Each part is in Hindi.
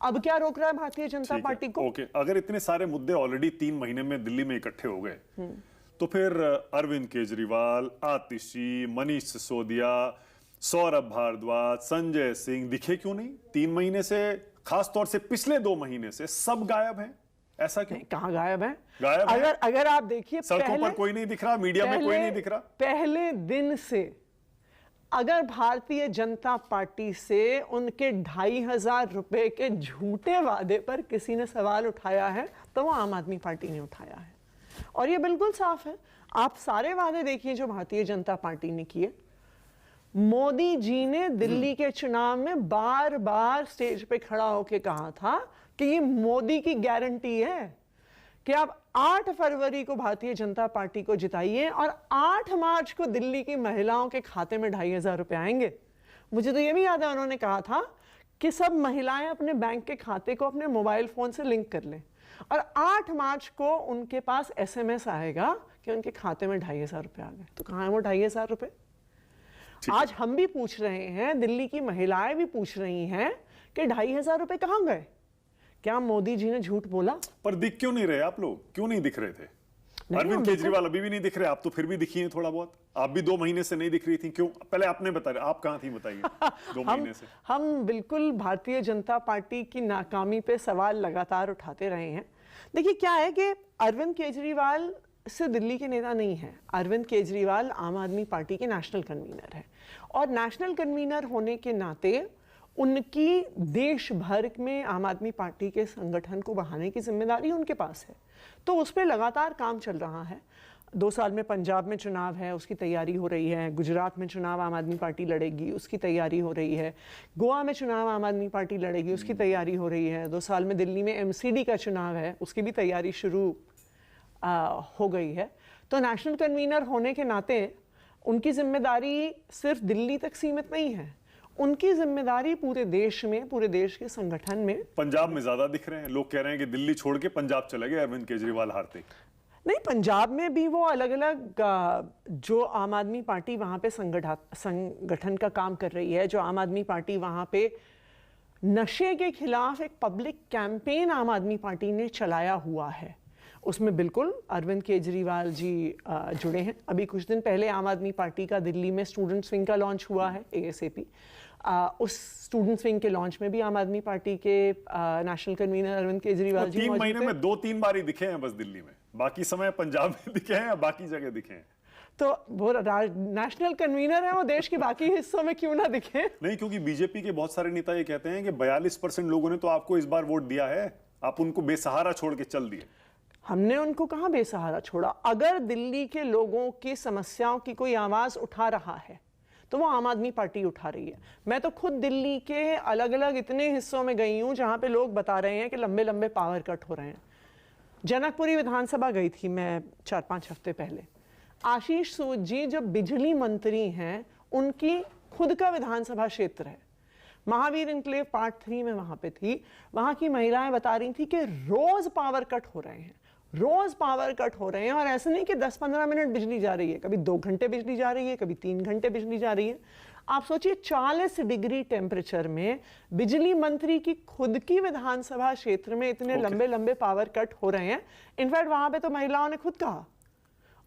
अब क्या रोक रहा है भारतीय जनता पार्टी को? ओके, अगर इतने सारे मुद्दे ऑलरेडी 3 महीने में दिल्ली में इकट्ठे हो गए, तो फिर अरविंद केजरीवाल, आतिशी, मनीष सिसोदिया, सौरभ भारद्वाज, संजय सिंह दिखे क्यों नहीं? 3 महीने से, खासतौर से पिछले 2 महीने से सब गायब हैं। ऐसा क्यों? कहां गायब है? गायब अगर आप देखिए, सड़कों पर कोई नहीं दिख रहा, मीडिया में कोई नहीं दिख रहा। पहले दिन से अगर भारतीय जनता पार्टी से उनके 2,500 रुपए के झूठे वादे पर किसी ने सवाल उठाया है तो वो आम आदमी पार्टी ने उठाया है। और ये बिल्कुल साफ है, आप सारे वादे देखिए जो भारतीय जनता पार्टी ने किए। मोदी जी ने दिल्ली के चुनाव में बार बार स्टेज पे खड़ा होकर कहा था कि ये मोदी की गारंटी है कि आप 8 फरवरी को भारतीय जनता पार्टी को जिताइए और 8 मार्च को दिल्ली की महिलाओं के खाते में 2,500 रुपए आएंगे। मुझे तो ये भी याद है उन्होंने कहा था कि सब महिलाएं अपने बैंक के खाते को अपने मोबाइल फोन से लिंक कर लें और 8 मार्च को उनके पास SMS आएगा कि उनके खाते में 2,500 रुपए आ गए। तो कहां है वो 2,500 रुपए? आज हम भी पूछ रहे हैं, दिल्ली की महिलाएं भी पूछ रही हैं कि 2,500 रुपए कहां गए? क्या मोदी जी ने झूठ बोला? पर दिख क्यों नहीं रहे आप लोग? क्यों नहीं दिख रहे थे? अरविंद केजरीवाल अभी भी नहीं दिख रहे, आप तो फिर भी दिखी हैं थोड़ा बहुत। आप भी 2 महीने से नहीं दिख रही थी, क्यों? पहले आपने बताया, आप कहां थी बताइए 2 महीने से। हम बिल्कुल भारतीय जनता पार्टी की नाकामी पे सवाल लगातार उठाते रहे हैं। देखिए क्या है कि अरविंद केजरीवाल से दिल्ली के नेता नहीं है। अरविंद केजरीवाल आम आदमी पार्टी के नेशनल कन्वीनर है और नेशनल कन्वीनर होने के नाते उनकी देश भर में आम आदमी पार्टी के संगठन को बढ़ाने की जिम्मेदारी उनके पास है, तो उस पर लगातार काम चल रहा है। 2 साल में पंजाब में चुनाव है, उसकी तैयारी हो रही है। गुजरात में चुनाव आम आदमी पार्टी लड़ेगी, उसकी तैयारी हो रही है। गोवा में चुनाव आम आदमी पार्टी लड़ेगी, उसकी तैयारी हो रही है। 2 साल में दिल्ली में MCD का चुनाव है, उसकी भी तैयारी शुरू हो गई है। तो नेशनल कन्वीनर होने के नाते उनकी जिम्मेदारी सिर्फ दिल्ली तक सीमित नहीं है, उनकी जिम्मेदारी पूरे देश में, पूरे देश के संगठन में। पंजाब में ज्यादा दिख रहे हैं, लोग कह रहे हैं कि दिल्ली छोड़ के पंजाब चले गए अरविंद केजरीवाल हारते। नहीं, पंजाब में भी वो अलग अलग जो आम आदमी पार्टी वहां पे संगठन का काम कर रही है, जो आम आदमी पार्टी वहां पे नशे के खिलाफ एक पब्लिक कैंपेन आम आदमी पार्टी ने चलाया हुआ है, उसमें बिल्कुल अरविंद केजरीवाल जी जुड़े हैं। अभी कुछ दिन पहले आम आदमी पार्टी का दिल्ली में स्टूडेंट्स विंग का लॉन्च हुआ है, ASAP। उस स्टूडेंट्स विंग के लॉन्च में भी आम आदमी पार्टी के नेशनल कन्वीनर अरविंद केजरीवाल जी 3 महीने में 2-3 बार ही दिखे हैं बस दिल्ली में, बाकी समय पंजाब में दिखे हैं या बाकी जगह दिखे हैं। तो वो नेशनल कन्वीनर है, वो देश के बाकी हिस्सों में क्यों ना दिखे? नहीं, क्योंकि बीजेपी के बहुत सारे नेता ये कहते हैं कि 42% लोगों ने तो आपको इस बार वोट दिया है, आप उनको बेसहारा छोड़ के चल दिए। हमने उनको कहां बेसहारा छोड़ा? अगर दिल्ली के लोगों की समस्याओं की कोई आवाज उठा रहा है तो वो आम आदमी पार्टी उठा रही है। मैं तो खुद दिल्ली के अलग अलग इतने हिस्सों में गई हूं जहां पे लोग बता रहे हैं कि लंबे लंबे पावर कट हो रहे हैं। जनकपुरी विधानसभा गई थी मैं 4-5 हफ्ते पहले। आशीष सूद जी जो बिजली मंत्री हैं, उनकी खुद का विधानसभा क्षेत्र है, महावीर इनक्लेव पार्ट 3 में वहां पे थी। वहां की महिलाएं बता रही थी कि रोज पावर कट हो रहे हैं, रोज पावर कट हो रहे हैं। और ऐसा नहीं कि 10-15 मिनट बिजली जा रही है, कभी 2 घंटे बिजली जा रही है, कभी 3 घंटे बिजली जा रही है। आप सोचिए 40 डिग्री टेम्परेचर में बिजली मंत्री की खुद की विधानसभा क्षेत्र में इतने लंबे लंबे पावर कट हो रहे हैं। इनफैक्ट वहां पे तो महिलाओं ने खुद कहा,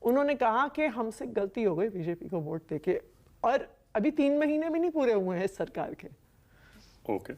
उन्होंने कहा कि हमसे गलती हो गई बीजेपी को वोट देके, और अभी 3 महीने भी नहीं पूरे हुए हैं इस सरकार के। ओके।